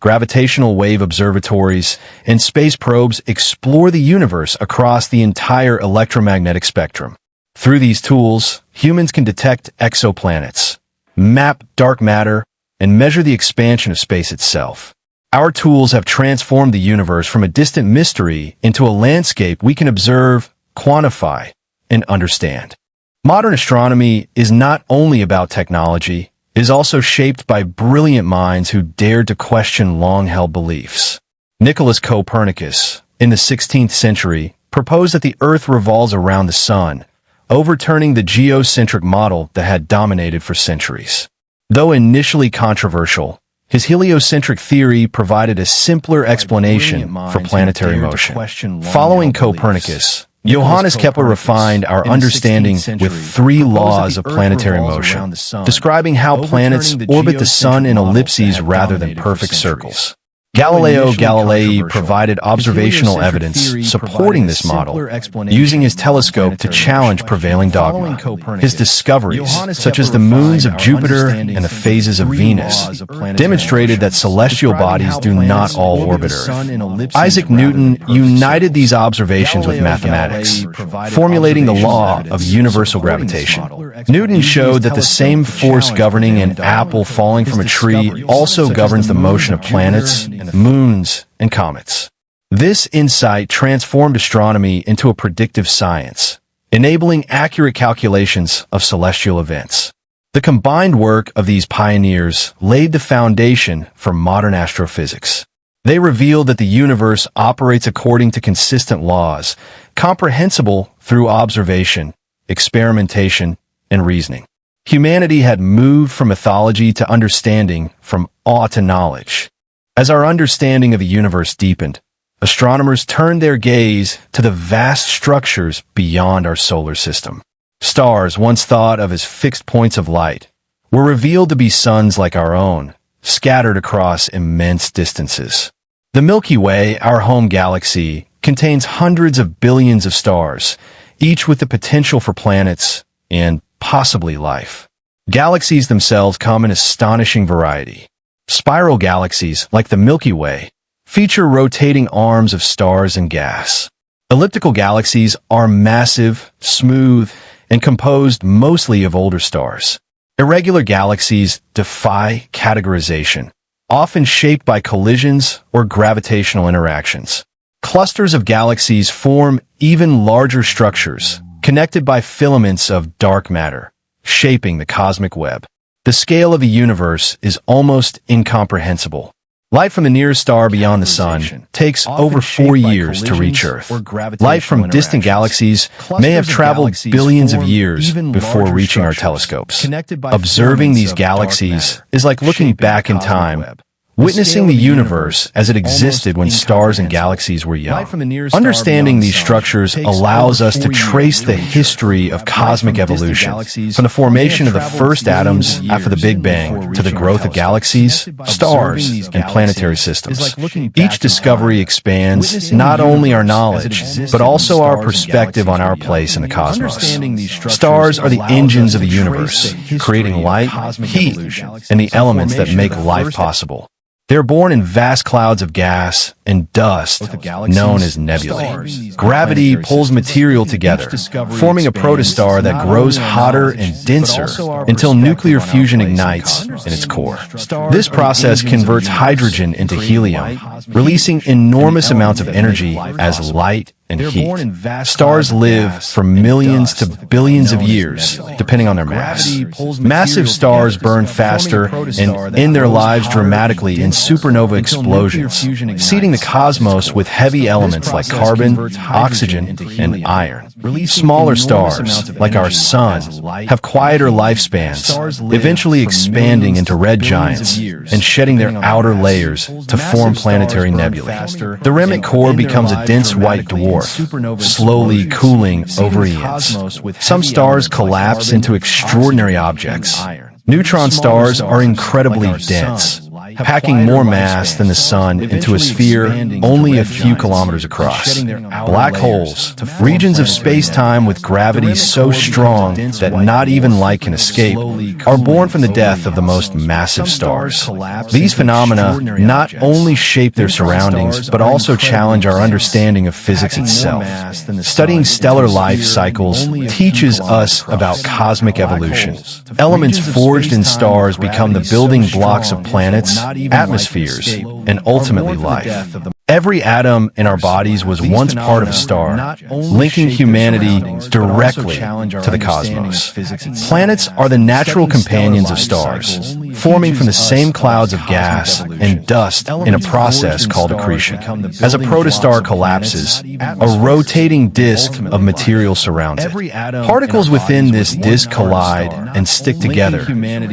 gravitational wave observatories, and space probes explore the universe across the entire electromagnetic spectrum. Through these tools, humans can detect exoplanets, map dark matter, and measure the expansion of space itself. Our tools have transformed the universe from a distant mystery into a landscape we can observe, quantify, and understand. Modern astronomy is not only about technology, it is also shaped by brilliant minds who dared to question long-held beliefs. Nicholas Copernicus, in the 16th century, proposed that the Earth revolves around the Sun, overturning the geocentric model that had dominated for centuries. Though initially controversial, his heliocentric theory provided a simpler explanation for planetary motion. Following Copernicus, Johannes Kepler refined our understanding with 3 laws of planetary motion, describing how planets orbit the Sun in ellipses rather than perfect circles. Galileo Galilei provided observational evidence supporting this model, using his telescope to challenge prevailing dogma. His discoveries, such as the moons of Jupiter and the phases of Venus, demonstrated that celestial bodies do not all orbit Earth. Isaac Newton united these observations with mathematics, formulating the law of universal gravitation. Newton showed that the same force governing an apple falling from a tree also governs the motion of planets, moons, and comets. This insight transformed astronomy into a predictive science, enabling accurate calculations of celestial events. The combined work of these pioneers laid the foundation for modern astrophysics. They revealed that the universe operates according to consistent laws, comprehensible through observation, experimentation, and reasoning. Humanity had moved from mythology to understanding, from awe to knowledge. As our understanding of the universe deepened, astronomers turned their gaze to the vast structures beyond our solar system. Stars, once thought of as fixed points of light, were revealed to be suns like our own, scattered across immense distances. The Milky Way, our home galaxy, contains hundreds of billions of stars, each with the potential for planets and possibly life. Galaxies themselves come in astonishing variety. Spiral galaxies, like the Milky Way, feature rotating arms of stars and gas. Elliptical galaxies are massive, smooth, and composed mostly of older stars. Irregular galaxies defy categorization, often shaped by collisions or gravitational interactions. Clusters of galaxies form even larger structures, connected by filaments of dark matter, shaping the cosmic web. The scale of the universe is almost incomprehensible. Light from the nearest star beyond the Sun takes over 4 years to reach Earth. Light from distant galaxies may have traveled billions of years before reaching our telescopes. Observing these galaxies is like looking back in time, witnessing the universe as it existed when stars and galaxies were young. Understanding these structures allows us to trace the history of cosmic evolution, from the formation of the first atoms after the Big Bang to the growth of galaxies, stars, and planetary systems. Each discovery expands not only our knowledge, but also our perspective on our place in the cosmos. Stars are the engines of the universe, creating light, heat, and the elements that make life possible. They are born in vast clouds of gas and dust known as nebulae. Gravity pulls material together, forming a protostar that grows hotter and denser until nuclear fusion ignites in its core. This process converts hydrogen into helium, releasing enormous amounts of energy as light and heat. Stars live for millions to billions of years, depending on their mass. Massive stars burn faster and end their lives dramatically in supernova explosions, seeding the cosmos with heavy elements like carbon, oxygen, and iron. Smaller stars, like our Sun, have quieter lifespans, eventually expanding into red giants and shedding their outer layers to form planetary nebulae. The remnant core becomes a dense white dwarf, slowly cooling over eons. Some stars collapse into extraordinary objects. Neutron stars are incredibly dense, packing more mass than the sun into a sphere only a few kilometers across. Black holes, regions of space-time with gravity so strong that not even light can escape, are born from the death of the most massive stars. These phenomena not only shape their surroundings, but also challenge our understanding of physics itself. Studying stellar life cycles teaches us about cosmic evolution. Elements forged in stars become the building blocks of planets, atmospheres, and ultimately life. Every atom in our bodies was once part of a star, linking humanity directly to the cosmos. Planets are the natural companions of stars, forming from the same clouds of gas and dust in a process called accretion. As a protostar collapses, a rotating disk of material surrounds it. Particles within this disk collide and stick together,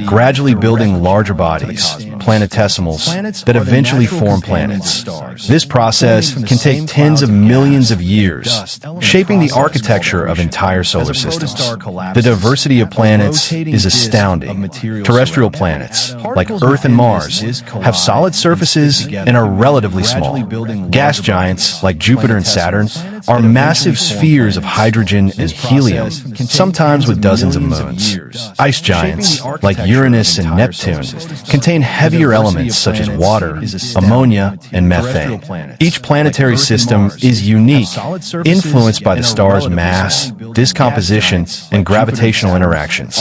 gradually building larger bodies, planetesimals, that eventually form planets. This process can take tens of millions of years, shaping the architecture of entire solar systems. The diversity of planets is astounding. Terrestrial planets, like Earth and Mars, have solid surfaces and are relatively small. Gas giants, like Jupiter and Saturn, are massive spheres of hydrogen and helium, sometimes with dozens of moons. Ice giants, like Uranus and Neptune, contain heavier elements such as water, ammonia, and methane. Each planetary system is unique, influenced by the star's mass, discomposition, and gravitational interactions.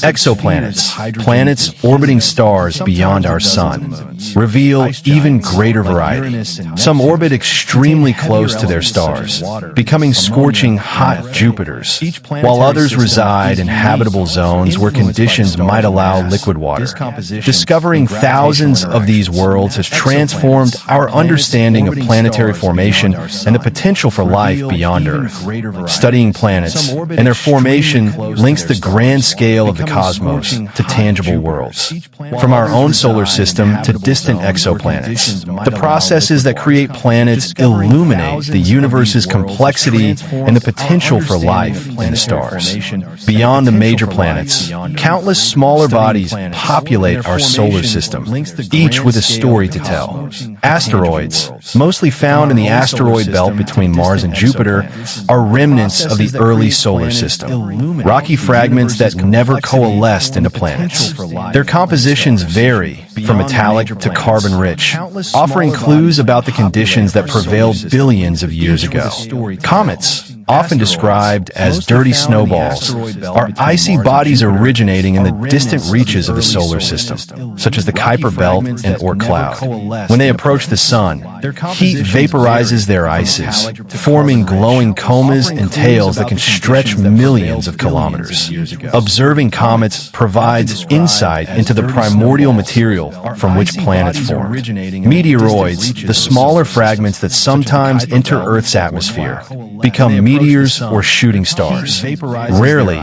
Exoplanets, planets orbiting stars beyond our sun, reveal even greater variety. Some orbit extremely close to their stars, becoming scorching hot Jupiters, while others reside in habitable zones where conditions might allow liquid water. Discovering thousands of these worlds has transformed our understanding of planetary formation and the potential for life beyond Earth. Studying planets and their formation links the grand scale of the cosmos to tangible worlds. From our own solar system to distant exoplanets, the processes that create planets illuminate the universe's complexity and the potential for life in the stars. Beyond the major planets, countless smaller bodies populate our solar system, each with a story to tell. Asteroids, mostly found in the asteroid belt between Mars and Jupiter, are remnants of the early solar system, rocky fragments that never coalesced into planets. Their compositions vary from metallic to carbon-rich, offering clues about the conditions that prevailed billions of years ago. Comets, often described as dirty snowballs, are icy bodies originating in the distant reaches of the solar system, such as the Kuiper Belt and Oort cloud. When they approach the sun, heat vaporizes their ices, forming glowing comas and tails that can stretch millions of kilometers. Observing comets provides insight into the primordial material from which planets form. Meteoroids, the smaller fragments that sometimes enter Earth's atmosphere, become meteors or shooting stars. Rarely,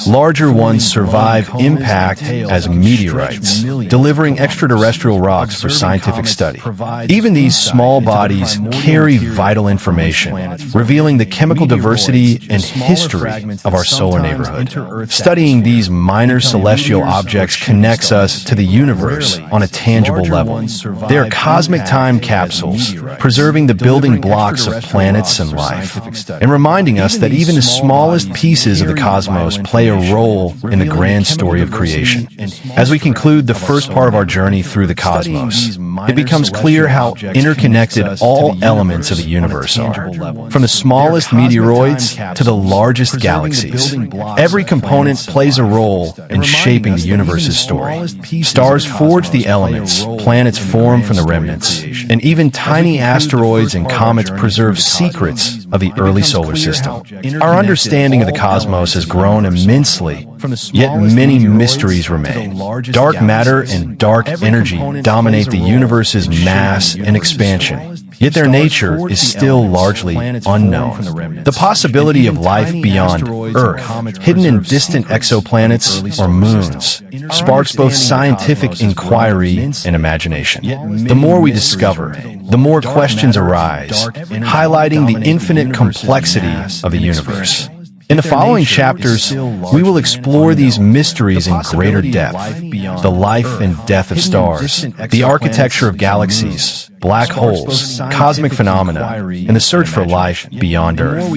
larger ones survive impact as meteorites, delivering extraterrestrial rocks for scientific study. Even these small bodies carry vital information, revealing the chemical diversity and history of our solar neighborhood. Studying these minor celestial objects connects us to the universe on a tangible level. They are cosmic time capsules, preserving the building blocks of planets and life, and reminding us that even the smallest pieces of the cosmos play a role in the grand story of creation. As we conclude the first part of our journey through the cosmos, it becomes clear how interconnected all elements of the universe are, from the smallest meteoroids to the largest galaxies. Every component plays a role in shaping the universe's story. Stars forge the elements, planets form from the remnants, and even tiny asteroids and comets preserve secrets of the early solar system. Our understanding of the cosmos has grown immensely, yet many mysteries remain. Dark matter and dark energy dominate the universe's mass and expansion, yet their nature is still largely unknown. The possibility of life beyond Earth, hidden in distant exoplanets or moons, sparks both scientific inquiry and imagination. The more we discover, the more questions arise, highlighting the infinite complexity of the universe. In the following chapters, we will explore these mysteries in greater depth: the life and death of stars, the architecture of galaxies, black holes, cosmic phenomena, and the search for life beyond Earth.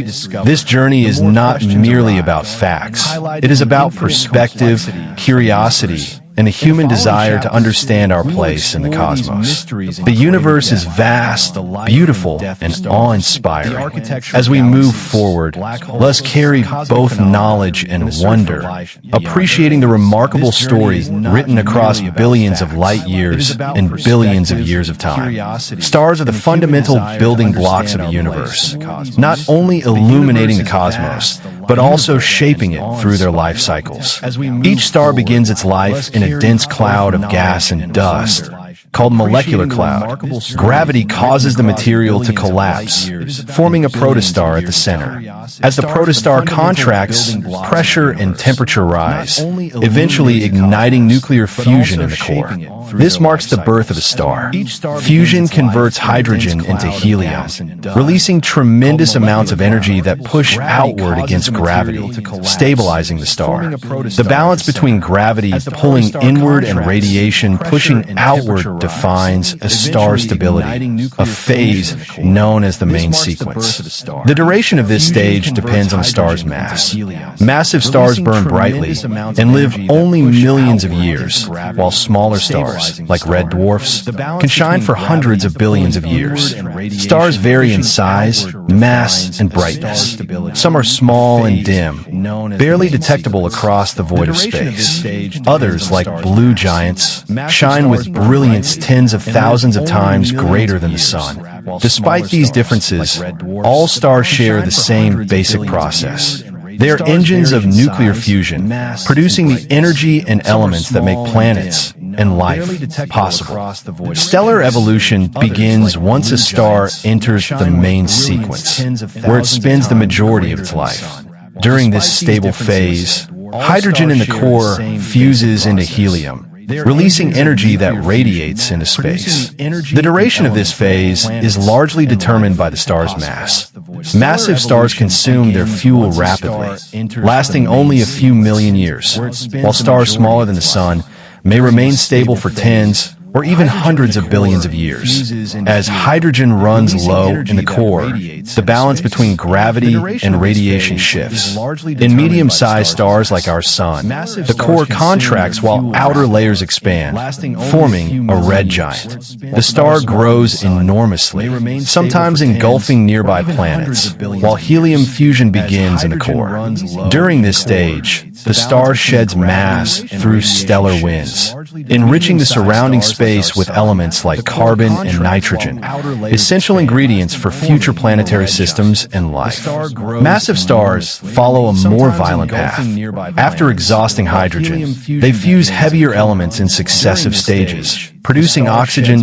This journey is not merely about facts. It is about perspective, curiosity, and the human desire to understand our place in the cosmos. The universe is vast, beautiful, and awe-inspiring. As we move forward, let's carry both knowledge and wonder, appreciating the remarkable story written across billions of light years and billions of years of time. Stars are the fundamental building blocks of the universe, not only illuminating the cosmos, but also shaping it through their life cycles. Each star begins its life in a dense cloud of gas and dust, called molecular cloud. Gravity causes the material to collapse, forming a protostar at the center. As the protostar contracts, pressure and temperature rise, eventually igniting nuclear fusion in the core. This marks the birth of a star. Fusion converts hydrogen into helium, releasing tremendous amounts of energy that push outward against gravity, stabilizing the star. The balance between gravity pulling inward and radiation pushing outward defines a star's stability, a phase known as the main sequence. The duration of this stage depends on the star's mass. Massive stars burn brightly and live only millions of years, while smaller stars, like red dwarfs, can shine for hundreds of billions of years. Stars vary in size, mass, and brightness. Some are small and dim, barely detectable across the void of space. Others, like blue giants, shine with brilliance tens of thousands of times greater than the sun. Despite these differences, all stars share the same basic process. They are engines of nuclear fusion, producing the energy and elements that make planets and life possible. Stellar evolution begins once a star enters the main sequence, where it spends the majority of its life. During this stable phase, hydrogen in the core fuses into helium, releasing energy that radiates into space. The duration of this phase is largely determined by the star's mass. Massive stars consume their fuel rapidly, lasting only a few million years, while stars smaller than the Sun may remain stable for tens or even hundreds of billions of years. As hydrogen runs low in the core, the balance between gravity and radiation shifts. In medium-sized stars like our Sun, the core contracts while outer layers expand, forming a red giant. The star grows enormously, sometimes engulfing nearby planets, while helium fusion begins in the core. During this stage, the star sheds mass through stellar winds, enriching the surrounding space with elements like carbon and nitrogen, essential ingredients for future planetary systems and life. Massive stars follow a more violent path. After exhausting hydrogen, they fuse heavier elements in successive stages, producing oxygen,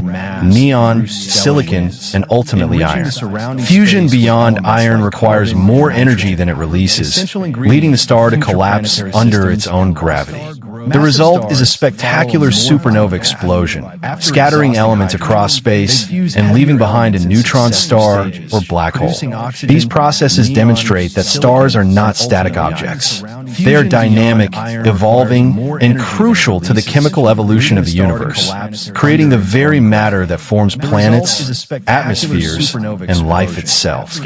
neon, silicon, and ultimately iron. Fusion beyond iron requires more energy than it releases, leading the star to collapse under its own gravity. The result is a spectacular supernova explosion, scattering elements across space and leaving behind a neutron star or black hole. These processes demonstrate that stars are not static objects. They are dynamic, evolving, and crucial to the chemical evolution of the universe, creating the very matter that forms planets, atmospheres, and life itself.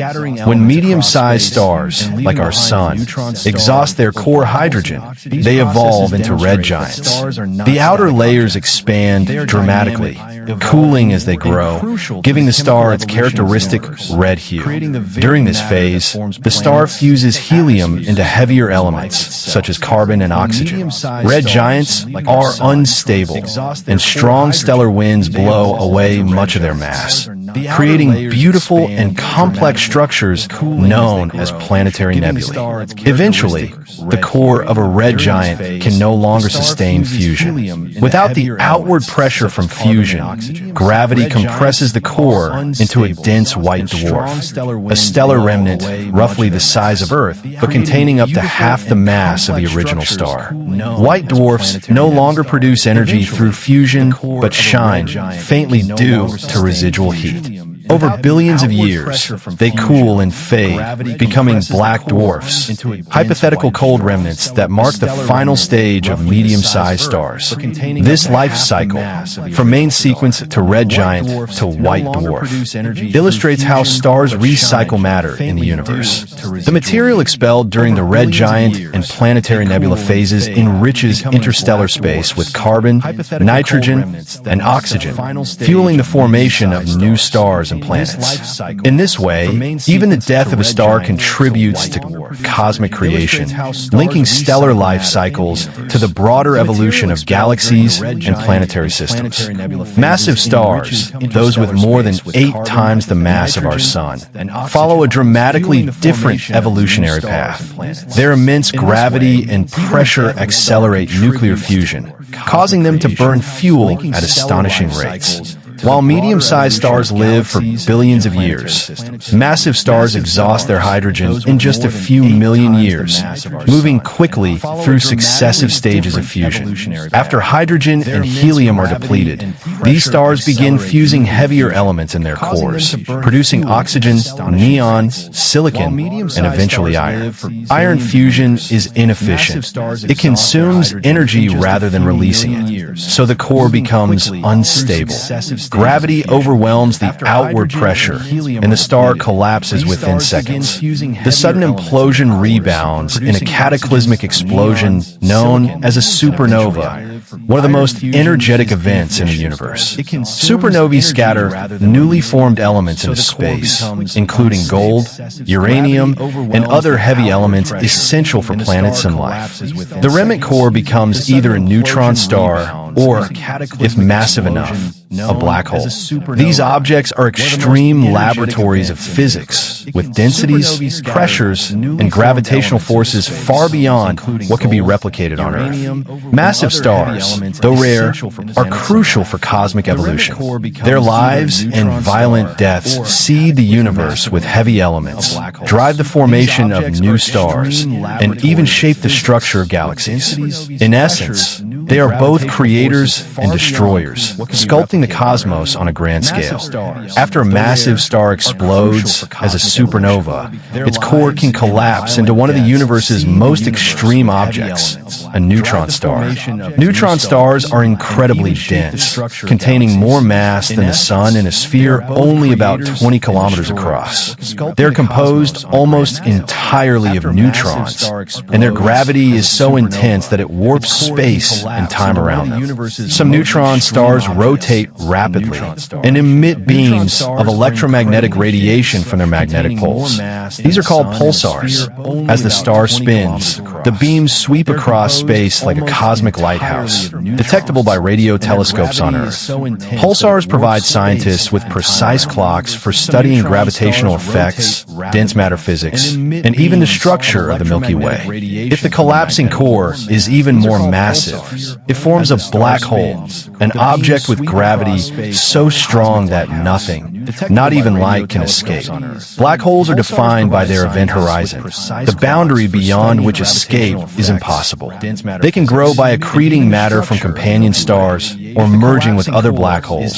When medium-sized stars, like our Sun, exhaust their core hydrogen, they evolve into red giants. The outer layers expand dramatically, cooling as they grow, giving the star its characteristic red hue. During this phase, the star fuses helium into heavier elements, such as carbon and oxygen. Red giants are unstable, and strong stellar winds blow away much of their mass, creating beautiful and complex structures known as planetary nebulae. Eventually, the core of a red giant can no longer sustain fusion. Without the outward pressure from fusion, gravity compresses the core into a dense white dwarf, a stellar remnant roughly the size of Earth, but containing up to half the mass of the original star. White dwarfs no longer produce energy through fusion, but shine faintly due to residual heat. Over billions of years, they cool and fade, becoming black dwarfs, hypothetical cold remnants that mark the final stage of medium-sized stars. This life cycle, from main sequence to red giant to white dwarf, illustrates how stars recycle matter in the universe. The material expelled during the red giant and planetary nebula phases enriches interstellar space with carbon, nitrogen, and oxygen, fueling the formation of new stars and planets. In this way, even the death of a star contributes to cosmic creation, linking stellar life cycles to the broader evolution of galaxies and planetary systems. Massive stars, those with more than 8 times the mass of our Sun, follow a dramatically different evolutionary path. Their immense gravity and pressure accelerate nuclear fusion, causing them to burn fuel at astonishing rates. While medium-sized stars live for billions of years, massive stars exhaust their hydrogen in just a few million years, moving quickly through successive stages of fusion. After hydrogen and helium are depleted, these stars begin fusing heavier elements in their cores, producing oxygen, neon, silicon, and eventually iron. Iron fusion is inefficient. It consumes energy rather than releasing it, so the core becomes unstable. Gravity overwhelms the outward pressure, and the star collapses within seconds. The sudden implosion rebounds in a cataclysmic explosion known as a supernova, one of the most energetic events in the universe. Supernovae scatter newly formed elements into space, including gold, uranium, and other heavy elements essential for planets and life. The remnant core becomes either a neutron star or, if massive enough, a black hole. These objects are extreme laboratories of physics, with densities, pressures, and gravitational forces far beyond what can be replicated on Earth. Massive stars, though rare, are crucial for cosmic evolution. Their lives and violent deaths seed the universe with heavy elements, drive the formation of new stars, and even shape the structure of galaxies. In essence, they are both creators and destroyers, sculpting the cosmos on a grand scale. After a massive star explodes as a supernova, its core can collapse into one of the universe's most extreme objects, a neutron star. Neutron stars are incredibly dense, containing more mass than the Sun in a sphere only about 20 kilometers across. They're composed almost entirely of neutrons, and their gravity is so intense that it warps space and time around them. Some neutron stars rotate rapidly and emit beams of electromagnetic radiation from their magnetic poles. These are called pulsars. As the star spins, the beams sweep across space like a cosmic lighthouse, detectable by radio telescopes on Earth. Pulsars provide scientists with precise clocks for studying gravitational effects, dense matter physics, and even the structure of the Milky Way. If the collapsing core is even more massive, it forms a black hole, an object with gravity so strong that nothing, not even light, can escape. Black holes are defined by their event horizon. The boundary beyond which escape is impossible. They can grow by accreting matter from companion stars or merging with other black holes,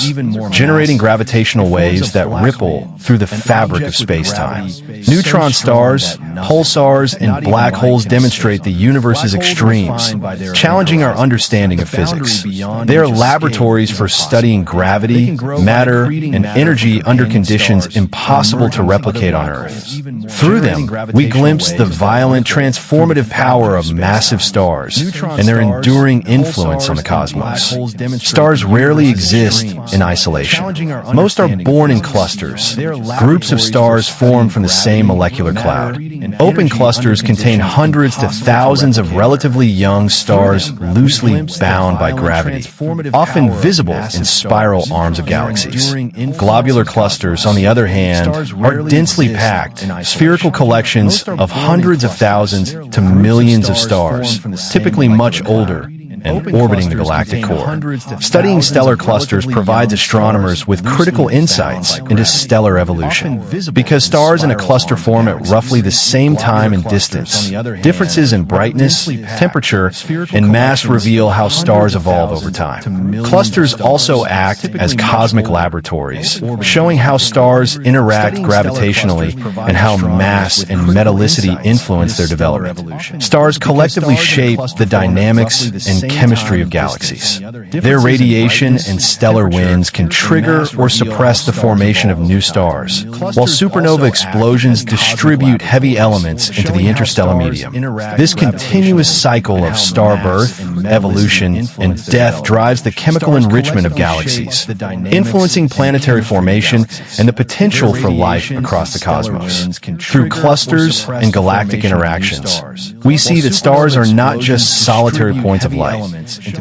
generating gravitational waves that ripple through the fabric of space-time. Neutron stars, pulsars, and black holes demonstrate the universe's extremes, challenging our understanding of physics. They are laboratories for studying gravity, matter, and energy under conditions impossible to replicate on Earth. Through them, we glimpse the violent, transformative power of massive stars and their enduring influence on the cosmos. Stars rarely exist in isolation. Most are born in clusters. Groups of stars form from the same molecular cloud. Open clusters contain hundreds to thousands of relatively young stars loosely bound by gravity, often visible in spiral arms of galaxies. Globular clusters, on the other hand, are densely packed, spherical collections of hundreds of thousands to millions of stars, typically much older and orbiting the galactic core. Studying stellar clusters provides astronomers with critical insights into stellar evolution. Because stars in a cluster form at roughly the same time and distance, differences in brightness, temperature, and mass reveal how stars evolve over time. Clusters also act as cosmic laboratories, showing how stars interact gravitationally and how mass and metallicity influence their development. Stars collectively shape the dynamics and chemistry of galaxies. Their radiation and stellar winds can trigger or suppress the formation of new stars, while supernova explosions distribute heavy elements into the interstellar medium. This continuous cycle of star birth, evolution, and death drives the chemical enrichment of galaxies, influencing planetary formation and the potential for life across the cosmos. Through clusters and galactic interactions, we see that stars are not just solitary points of light.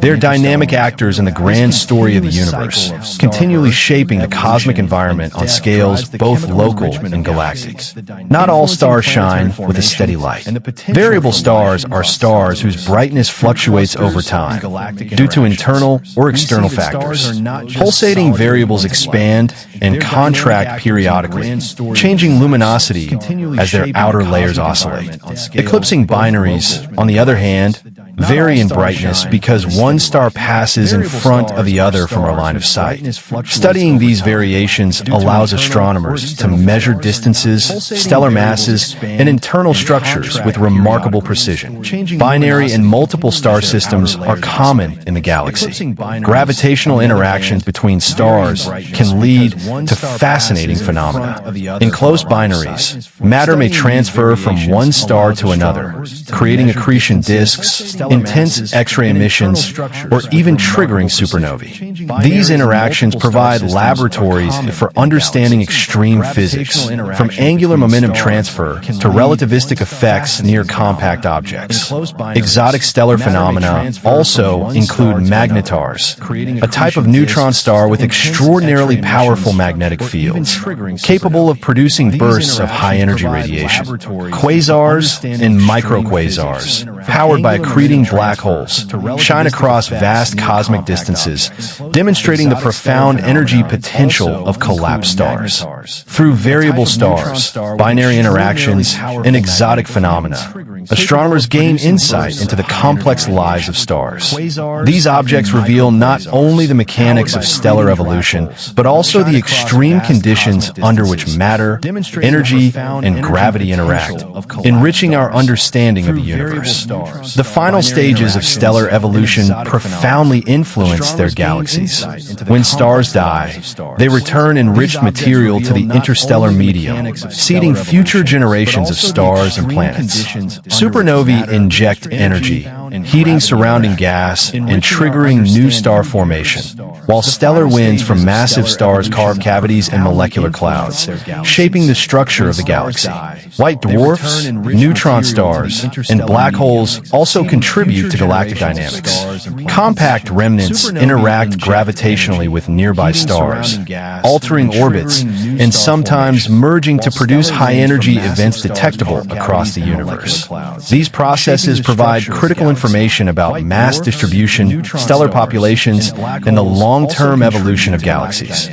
They're dynamic actors in the grand story of the universe, continually shaping the cosmic environment on scales both local and galactic. Not all stars shine with a steady light. Variable stars are stars whose brightness fluctuates over time due to internal or external factors. Pulsating variables expand and contract periodically, changing luminosity as their outer layers oscillate. Eclipsing binaries, on the other hand, vary in brightness because one star passes in front of the other from our line of sight. Studying these variations allows astronomers to measure distances, stellar masses, and internal structures with remarkable precision. Binary and multiple star systems are common in the galaxy. Gravitational interactions between stars can lead to fascinating phenomena. In close binaries, matter may transfer from one star to another, creating accretion disks, intense X-ray emissions, or even triggering supernovae. These interactions provide laboratories for understanding extreme physics, from angular momentum transfer to relativistic effects near compact objects. Exotic stellar phenomena also include magnetars, a type of neutron star with extraordinarily powerful magnetic fields, capable of producing bursts of high-energy radiation. Quasars and microquasars, powered by accreting black holes, shine across vast cosmic distances, demonstrating the profound energy potential of collapsed stars. Through variable stars, binary interactions, and exotic phenomena, astronomers gain insight into the complex lives of stars. These objects reveal not only the mechanics of stellar evolution, but also the extreme conditions under which matter, energy, and gravity interact, enriching our understanding of the universe. The final stages of stellar evolution profoundly influence their galaxies. When stars die, they return enriched material to the interstellar medium, seeding future generations of stars and planets. Supernovae inject energy, heating surrounding gas and triggering new star formation, while stellar winds from massive stars carve cavities in molecular clouds, shaping the structure of the galaxy. White dwarfs, neutron stars, and black holes also contribute to galactic dynamics. Compact remnants interact gravitationally with nearby stars, altering orbits and sometimes merging to produce high-energy events detectable across the universe. These processes provide critical information about mass distribution, stellar populations, and the long-term evolution of galaxies.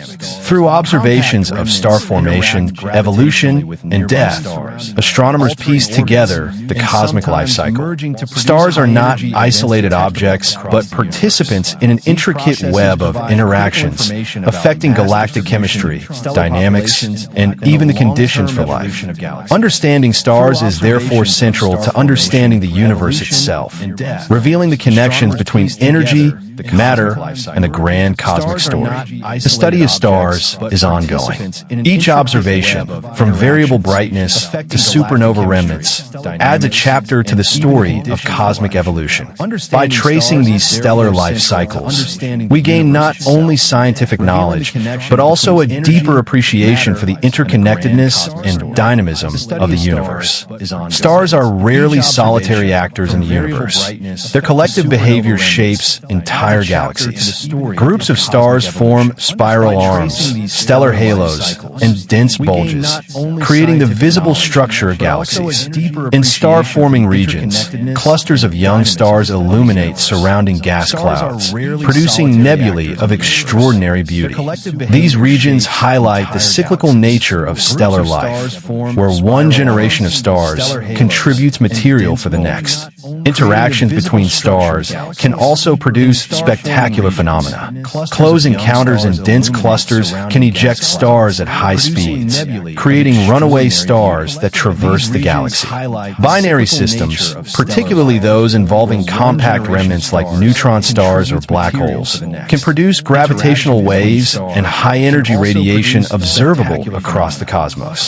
Through observations of star formation, evolution, and death, astronomers piece together the cosmic life cycle. Stars are not isolated objects, but participants in an intricate web of interactions affecting galactic chemistry, dynamics, and even the conditions for life. Understanding stars is therefore central to understanding the universe itself, revealing the connections between energy, matter, and the grand cosmic story. The study of stars is ongoing. Each observation, from variable brightness to supernova remnants, adds a chapter to the story of cosmic evolution. By tracing these stellar life cycles, we gain not only scientific knowledge, but also a deeper appreciation for the interconnectedness and dynamism of the universe. Stars are rarely solitary actors in the universe. Their collective behavior shapes entire galaxies. Groups of stars form spiral arms, stellar halos, and dense bulges, creating the visible structure of galaxies. In star-forming regions, clusters of young stars illuminate surrounding gas clouds, producing nebulae of extraordinary beauty. These regions highlight the cyclical nature of stellar life, where one generation of stars contributes material for the next. Interactions between stars can also produce spectacular phenomena. Close encounters in dense clusters can eject stars at high speeds, creating runaway stars that traverse the galaxy. Binary systems, particularly those involving compact remnants like neutron stars or black holes, can produce gravitational waves and high-energy radiation observable across the cosmos.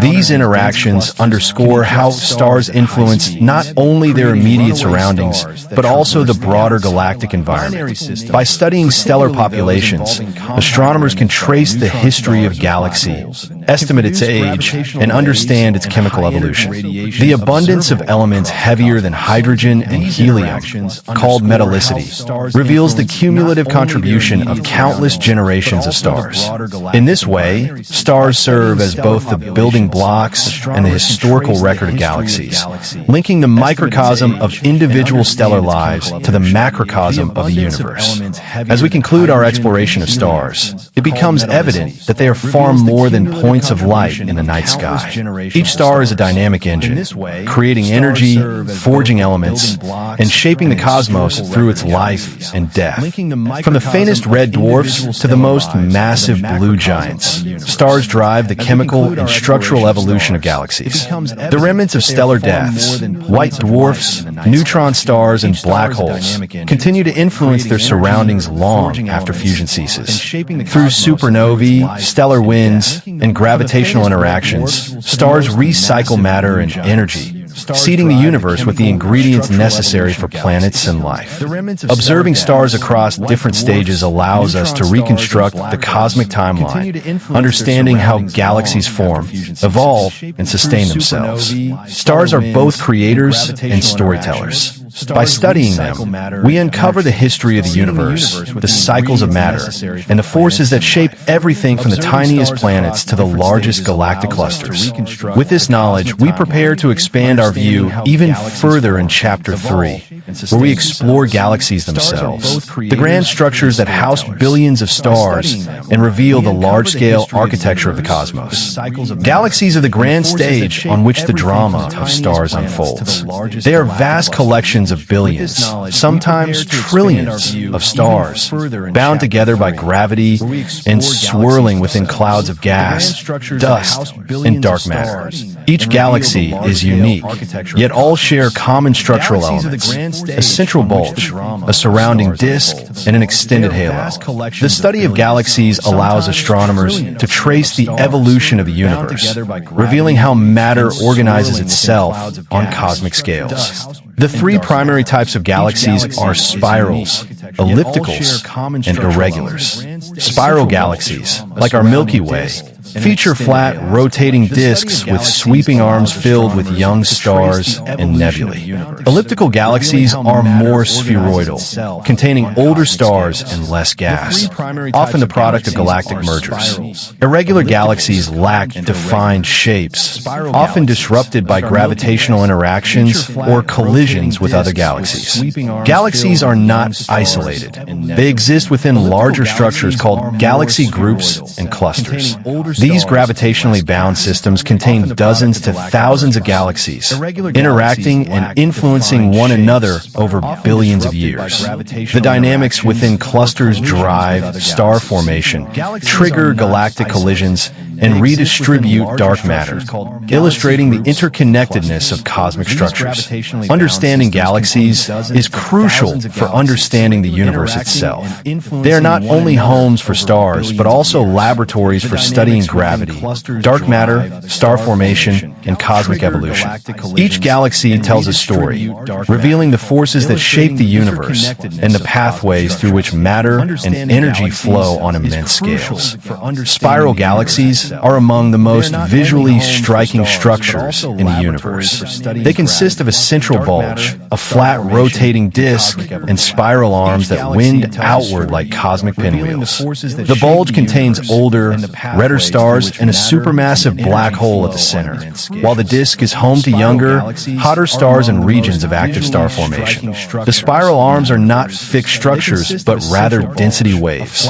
These interactions underscore how stars influence not only their immediate surroundings, but also the broader galactic environment. By studying stellar populations, astronomers can trace the history of galaxy, estimate its age, and understand its chemical evolution. The abundance of elements heavier than hydrogen and helium, called metallicity, reveals the cumulative contribution of countless generations of stars. In this way, stars serve as both the building blocks and the historical record of galaxies, linking the microcosm of individual stellar lives to the macrocosm of the universe. As we conclude our exploration of stars, it becomes evident that they are far more than points of light in the night sky. Each star is a dynamic engine, creating energy, forging elements, and shaping the cosmos through its life and death. From the faintest red dwarfs to the most massive blue giants, stars drive the chemical and structural evolution of galaxies. The remnants of stellar deaths, white dwarfs, neutron stars, and black holes continue to influence their surroundings long after fusion ceases. Through supernovae, stellar winds, and gravitational interactions, stars recycle matter and energy, seeding the universe with the ingredients necessary for planets and life. Observing stars across different stages allows us to reconstruct the cosmic timeline, understanding how galaxies form, evolve, and sustain themselves. Stars are both creators and storytellers. By studying them, we uncover the history of the universe, the cycles of matter, and the forces that shape everything from the tiniest planets to the largest galactic clusters. With this knowledge, we prepare to expand our view even further in Chapter 3, where we explore galaxies themselves, the grand structures that house billions of stars, and reveal the large-scale architecture of the cosmos. Galaxies are the grand stage on which the drama of stars unfolds. They are vast collections of billions, sometimes trillions of stars, bound together by gravity and swirling within clouds of gas, dust, and dark matter. Each galaxy is unique, yet all share common structural elements: a central bulge, a surrounding disk, and an extended halo. The study of galaxies allows astronomers to trace the evolution of the universe, revealing how matter organizes itself on cosmic scales. The three primary types of galaxies are spirals, ellipticals, and irregulars. Spiral galaxies, like our Milky Way, feature flat, rotating disks with sweeping arms filled with young stars and nebulae. Elliptical galaxies are more spheroidal, containing older stars and less gas, often the product of galactic mergers. Irregular galaxies lack defined shapes, often disrupted by gravitational interactions or collisions with other galaxies. Galaxies are not isolated. They exist within larger structures called galaxy groups and clusters. These gravitationally bound systems contain dozens to thousands of galaxies, interacting and influencing one another over billions of years. The dynamics within clusters drive star formation, trigger galactic collisions, and redistribute dark matter, illustrating the interconnectedness of cosmic structures. Understanding galaxies is crucial for understanding the universe itself. They are not only homes for stars, but also laboratories for studying gravity, dark matter, star formation, and cosmic evolution. Each galaxy tells a story, revealing the forces that shape the universe and the pathways through which matter and energy flow on immense scales. Spiral galaxies, are among the most visually striking structures in the universe. They consist of a central bulge, a flat rotating disk, and spiral arms that wind outward like cosmic pinwheels. The bulge contains older, redder stars and a supermassive black hole at the center, while the disk is home to younger, hotter stars and regions of active star formation. The spiral arms are not fixed structures, but rather density waves,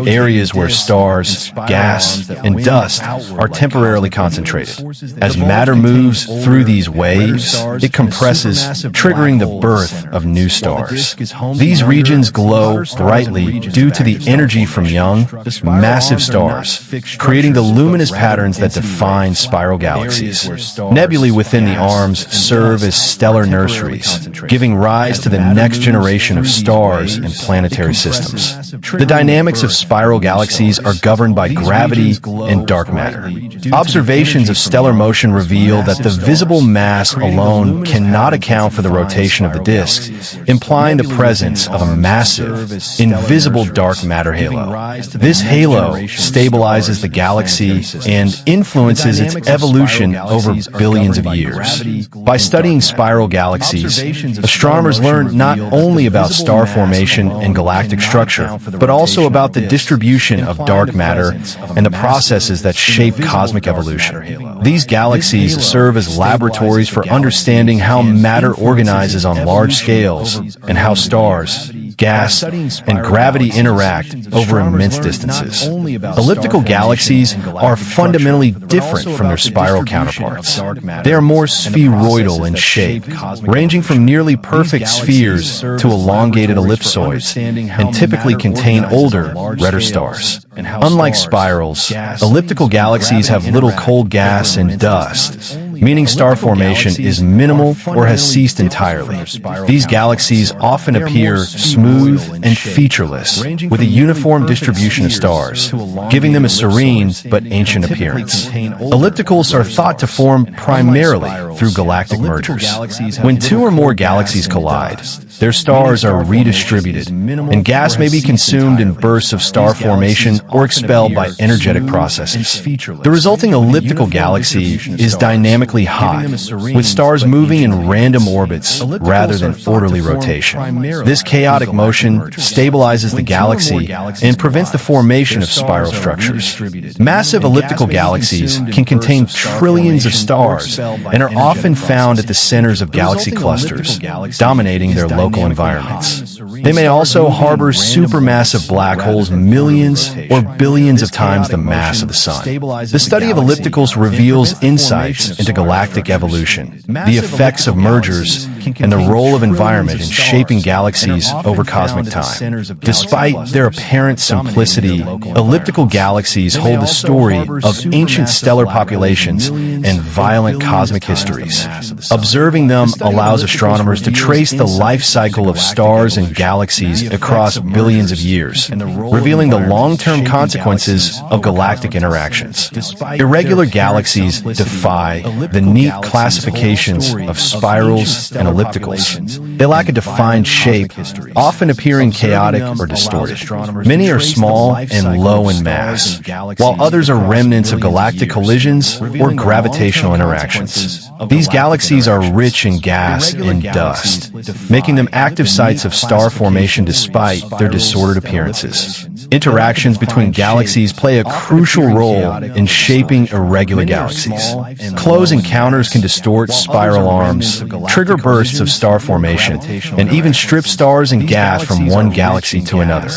areas where stars, gas, and dust are temporarily concentrated. As matter moves through these waves, it compresses, triggering the birth of new stars. These regions glow brightly due to the energy from young, massive stars, creating the luminous patterns that define spiral galaxies. Nebulae within the arms serve as stellar nurseries, giving rise to the next generation of stars and planetary systems. The dynamics of spiral galaxies are governed by gravity and dark matter. Observations of stellar motion reveal that the visible mass alone cannot account for the rotation of the disks, implying the presence of a massive, invisible dark matter halo. This halo stabilizes the galaxy and influences its evolution over billions of years. By studying spiral galaxies, astronomers learn not only about star formation and galactic structure, but also about the distribution of dark matter and the processes that shape cosmic evolution. These galaxies serve as laboratories for understanding how matter organizes on large scales and how stars, gas, and gravity interact over immense distances. Elliptical galaxies are fundamentally different from their spiral counterparts. They are more spheroidal in shape, ranging from nearly perfect spheres to elongated ellipsoids, and typically contain older, redder stars. Unlike spirals, elliptical galaxies have little cold gas and dust, meaning star formation is minimal or has ceased entirely. These galaxies often appear smooth and featureless, with a uniform distribution of stars, giving them a serene but ancient appearance. Ellipticals are thought to form primarily through galactic mergers. When two or more galaxies collide, their stars are redistributed, and gas may be consumed in bursts of star formation or expelled by energetic processes. The resulting elliptical galaxy is dynamically hot, with stars moving in random orbits rather than orderly rotation. This chaotic motion stabilizes the galaxy and prevents the formation of spiral structures. Massive elliptical galaxies can contain trillions of stars and are often found at the centers of galaxy clusters, dominating their local environments. They may also harbor supermassive black holes millions or billions of times the mass of the Sun. The study of ellipticals reveals insights into galactic evolution, the effects of mergers, and the role of environment in shaping galaxies over cosmic time. Despite their apparent simplicity, elliptical galaxies hold the story of ancient stellar populations and violent cosmic histories. Observing them allows astronomers to trace the life cycle of stars and galaxies across billions of years, revealing the long-term consequences of galactic interactions. Irregular galaxies defy the neat classifications of spirals and ellipticals. They lack a defined shape, often appearing chaotic or distorted. Many are small and low in mass, while others are remnants of galactic collisions or gravitational interactions. These galaxies are rich in gas and dust, making them active sites of star formation despite their disordered appearances. Interactions between galaxies play a crucial role in shaping irregular galaxies. Close encounters can distort spiral arms, trigger bursts of star formation, and even strip stars and gas from one galaxy to another.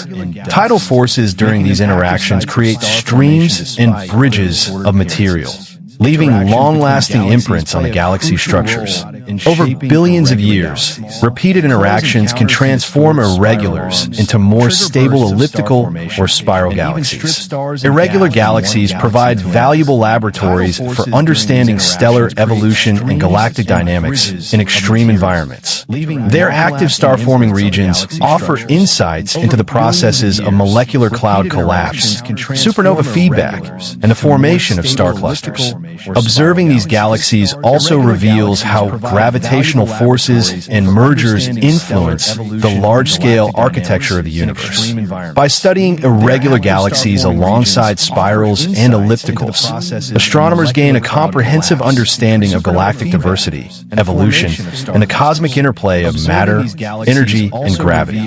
Tidal forces during these interactions create streams and bridges of material, leaving long-lasting imprints on the galaxy structures. Over billions of years, repeated interactions can transform irregulars into more stable elliptical or spiral galaxies. Irregular galaxies provide valuable laboratories for understanding stellar evolution and galactic dynamics in extreme environments. Their active star-forming regions offer insights into the processes of molecular cloud collapse, supernova feedback, and the formation of star clusters. Observing these galaxies also reveals how gravitational forces and mergers influence the large-scale architecture of the universe. By studying irregular galaxies alongside spirals and ellipticals, astronomers gain a comprehensive understanding of galactic diversity, evolution, and the cosmic interplay of matter, energy, and gravity.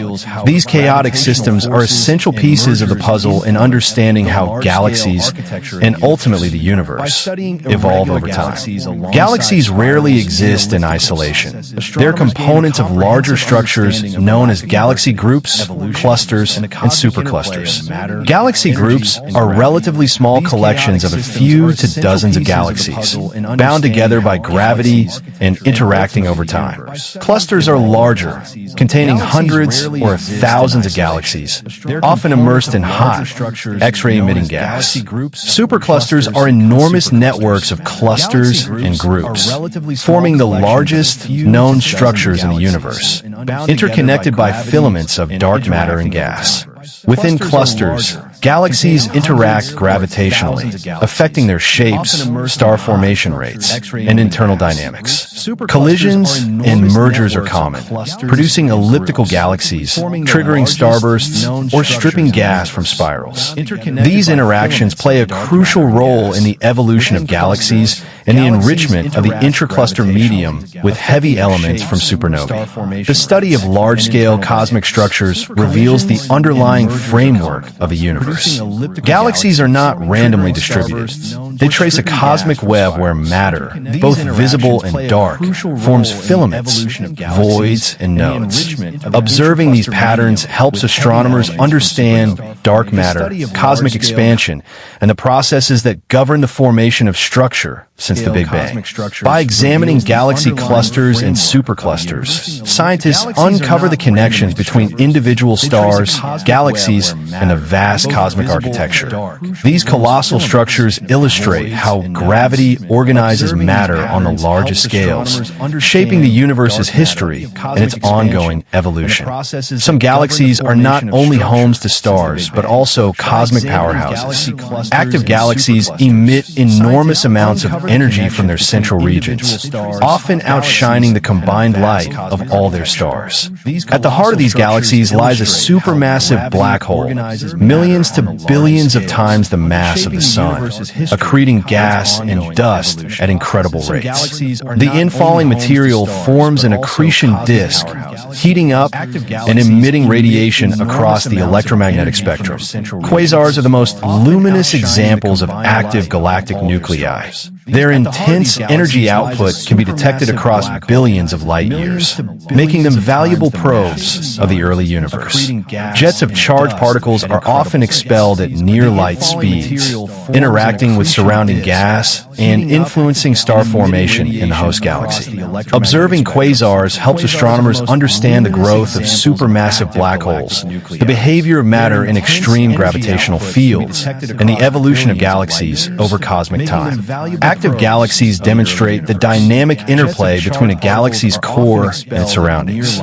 These chaotic systems are essential pieces of the puzzle in understanding how galaxies, and ultimately the universe, evolve over time. Galaxies rarely exist in isolation. They're components of larger structures known as galaxy groups, clusters, and superclusters. Galaxy groups are relatively small collections of a few to dozens of galaxies, bound together by gravity and interacting over time. Clusters are larger, containing hundreds or thousands of galaxies, often immersed in hot, X-ray emitting gas. Superclusters are enormous networks of clusters and groups, forming the largest known structures in the universe, interconnected by filaments of dark matter and gas. Within clusters, galaxies interact gravitationally, affecting their shapes, star formation rates, and internal dynamics. Collisions and mergers are common, producing elliptical galaxies, triggering starbursts, or stripping gas from spirals. These interactions play a crucial role in the evolution of galaxies and the enrichment of the intracluster medium with heavy elements from supernovae. The study of large-scale cosmic structures reveals the underlying framework of the universe. Galaxies are not randomly distributed. They trace a cosmic web where matter, both visible and dark, forms filaments, voids, and nodes. Observing these patterns helps astronomers understand dark matter, cosmic expansion, and the processes that govern the formation of structure since the Big Bang. By examining galaxy clusters and superclusters, scientists uncover the connections between individual stars, galaxies, and the vast cosmic architecture. These colossal structures illustrate how gravity organizes matter on the largest scales, shaping the universe's history and its ongoing evolution. Some galaxies are not only homes to stars, but also cosmic powerhouses. Active galaxies emit enormous amounts of energy from their central regions, often outshining the combined light of all their stars. At the heart of these galaxies lies a supermassive black hole, millions to billions of times the mass of the Sun, accreting gas and dust at incredible rates. The infalling material forms an accretion disk, heating up and emitting radiation across the electromagnetic spectrum. Quasars are the most luminous examples of active galactic nuclei. Their intense energy output can be detected across billions of light years, making them valuable probes of the early universe. Jets of charged particles are often expelled at near-light speeds, interacting with surrounding gas and influencing star formation in the host galaxy. Observing quasars helps astronomers understand the growth of supermassive black holes, the behavior of matter in extreme gravitational fields, and the evolution of galaxies over cosmic time. Active galaxies demonstrate the dynamic interplay between a galaxy's core and its surroundings.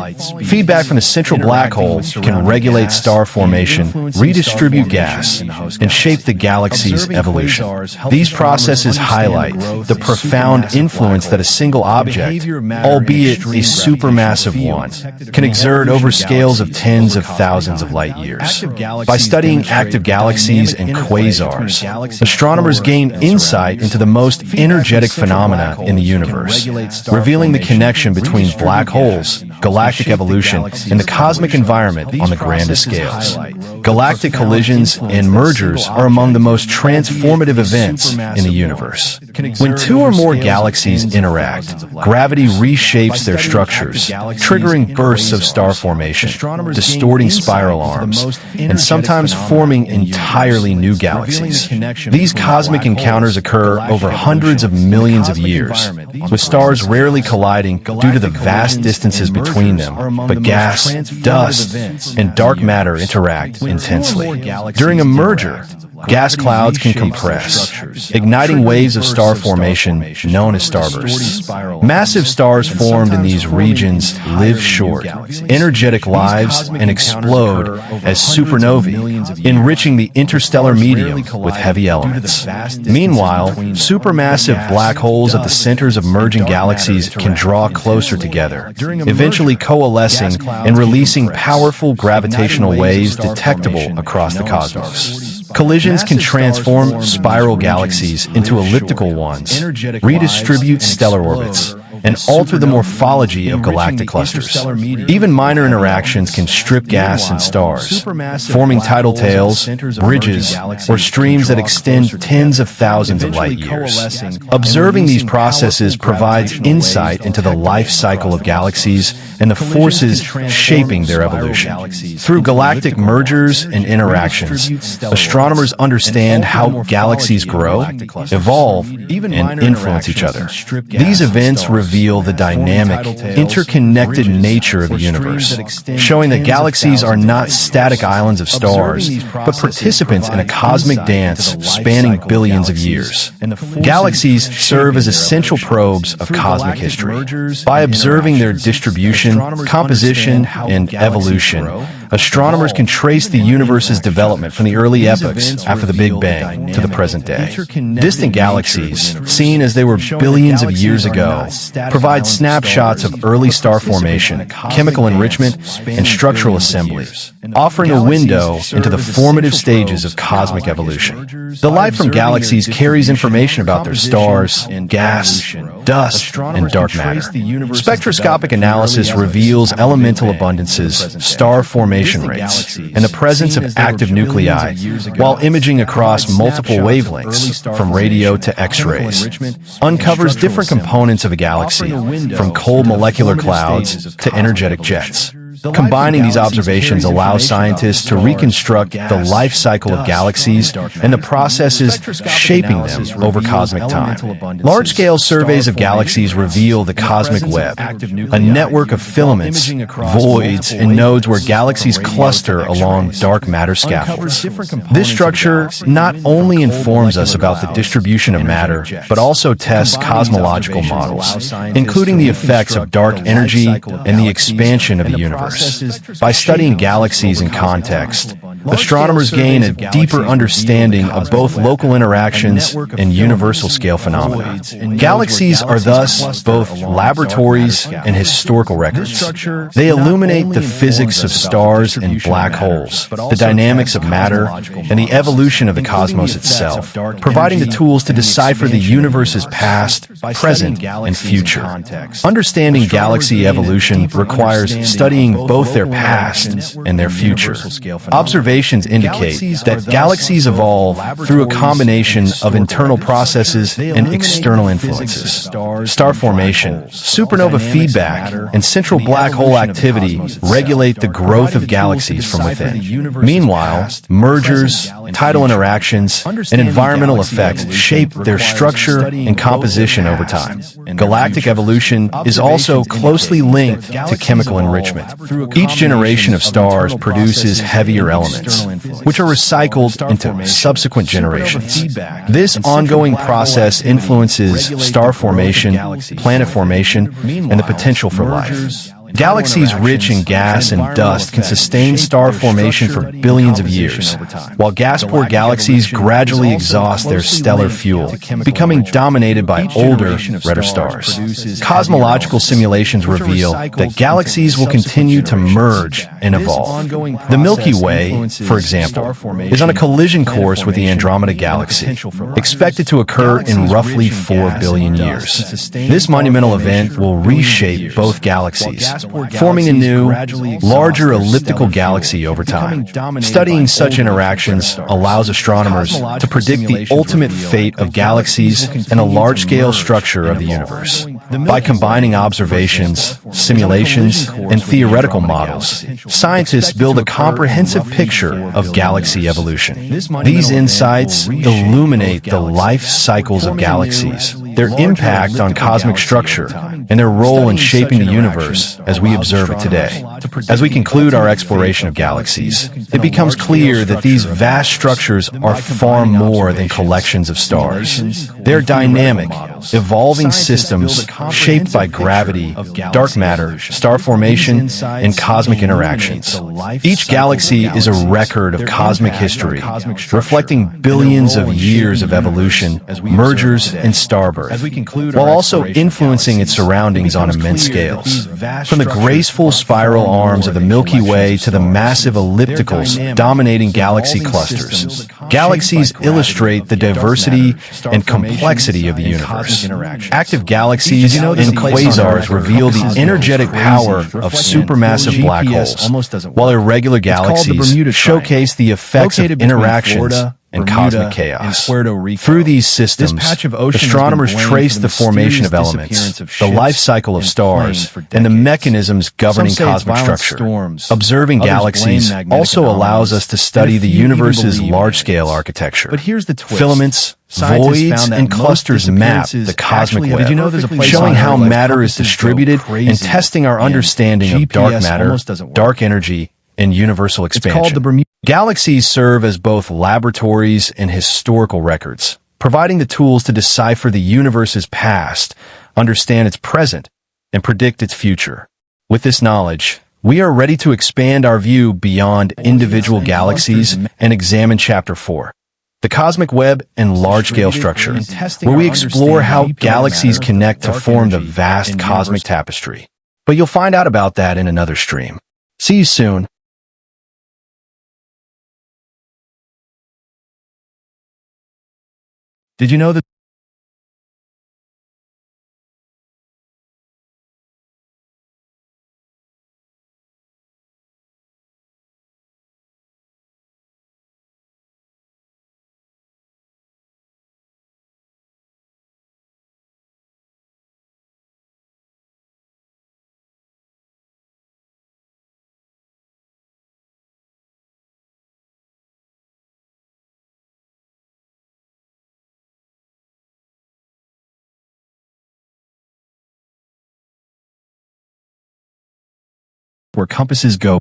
Feedback from the central black hole can regulate star formation, redistribute gas, and shape the galaxy's evolution. These processes highlight the profound influence that a single object, albeit a supermassive one, can exert over scales of tens of thousands of light years. By studying active galaxies and quasars, astronomers gain insight into the most energetic phenomena in the universe, revealing the connection between black holes, galactic evolution, and the cosmic environment on the grandest scales. Galactic collisions and mergers are among the most transformative events in the universe. When two or more galaxies interact, gravity reshapes their structures, triggering bursts of star formation, distorting spiral arms, and sometimes forming entirely new galaxies. These cosmic encounters occur over hundreds of millions of years, with stars rarely colliding due to the vast distances between them, but gas, dust, and dark matter interact intensely. During a merger, gas clouds can compress, igniting waves of star formation known as starbursts. Massive stars formed in these regions live short, energetic lives and explode as supernovae, enriching the interstellar medium with heavy elements. Meanwhile, supermassive black holes at the centers of merging galaxies can draw closer together, eventually coalescing and releasing powerful gravitational waves detectable across the cosmos. Collisions can transform spiral galaxies into elliptical ones, redistribute stellar orbits, and alter the morphology of galactic clusters. Even minor interactions can strip gas in stars, forming tidal tails, bridges, or streams that extend tens of thousands of light years. Observing these processes provides insight into the life cycle of galaxies and the forces shaping their evolution. Through galactic mergers and interactions, astronomers understand how galaxies grow, evolve, and influence each other. These events reveal the dynamic, interconnected nature of the universe, showing that galaxies are not static islands of stars, but participants in a cosmic dance spanning billions of years. Galaxies serve as essential probes of cosmic history. By observing their distribution, composition, and evolution, astronomers can trace the universe's development from the early epochs after the Big Bang to the present day. Distant galaxies, seen as they were billions of years ago, provide snapshots of early star formation, chemical enrichment, and structural assembly, offering a window into the formative stages of cosmic evolution. The light from galaxies carries information about their stars, gas, dust, and dark matter. Spectroscopic analysis reveals elemental abundances, star formation rates, and the presence of active nuclei, while imaging across multiple wavelengths, from radio to X-rays, uncovers different components of a galaxy, from cold molecular clouds to energetic jets. Combining these observations allows scientists to reconstruct the life cycle of galaxies and the processes shaping them over cosmic time. Large-scale surveys of galaxies reveal the cosmic web, a network of filaments, voids, and nodes where galaxies cluster along dark matter scaffolds. This structure not only informs us about the distribution of matter, but also tests cosmological models, including the effects of dark energy and the expansion of the universe. By studying galaxies in context, astronomers gain a deeper understanding of both local interactions and universal scale phenomena. Galaxies are thus both laboratories and historical records. They illuminate the physics of stars and black holes, the dynamics of matter, and the evolution of the cosmos itself, providing the tools to decipher the universe's past, present, and future. Understanding galaxy evolution requires studying both their past and their future. Observations indicate that galaxies evolve through a combination of internal processes and external influences. Star formation, supernova feedback, and central black hole activity regulate the growth of galaxies from within. Meanwhile, mergers, tidal interactions, and environmental effects shape their structure and composition over time. Galactic evolution is also closely linked to chemical enrichment. Each generation of stars produces heavier elements, which are recycled into subsequent generations. This ongoing process influences star formation, planet formation, and the potential for life. Galaxies rich in gas and dust can sustain star formation for billions of years, while gas-poor galaxies gradually exhaust their stellar fuel, becoming dominated by older, redder stars. Cosmological simulations reveal that galaxies will continue to merge and evolve. The Milky Way, for example, is on a collision course with the Andromeda Galaxy, expected to occur in roughly 4 billion years. This monumental event will reshape both galaxies, forming a new, larger elliptical galaxy over time. Studying such interactions allows astronomers to predict the ultimate fate of galaxies and a large-scale structure of the universe. By combining observations, simulations, and theoretical models, scientists build a comprehensive picture of galaxy evolution. These insights illuminate the life cycles of galaxies, their impact on cosmic structure, and their role in shaping the universe as we observe it today. As we conclude our exploration of galaxies, it becomes clear that these vast structures are far more than collections of stars. They're dynamic, evolving systems shaped by gravity, dark matter, star formation, and cosmic interactions. Each galaxy is a record of cosmic history, reflecting billions of years of evolution, mergers, and starbirth, while also influencing its surroundings on immense scales. From the graceful spiral arms of the Milky Way to the massive ellipticals dominating galaxy clusters, galaxies illustrate the diversity and complexity of the universe. Active galaxies and quasars reveal the energetic power of supermassive black holes, while irregular galaxies showcase the effects of interactions and cosmic chaos. Through these systems, astronomers trace the formation of elements, the life cycle of stars, and the mechanisms governing cosmic structure. Observing galaxies also allows us to study the universe's large-scale architecture. Filaments, voids, and clusters map the cosmic web, showing how matter is distributed and testing our understanding of dark matter, dark energy, and universal expansion. Galaxies serve as both laboratories and historical records, providing the tools to decipher the universe's past, understand its present, and predict its future. With this knowledge, we are ready to expand our view beyond individual galaxies and examine Chapter 4, the cosmic web and large-scale structure, where we explore how galaxies connect to form the vast cosmic tapestry. But you'll find out about that in another stream. See you soon. Did you know that where compasses go?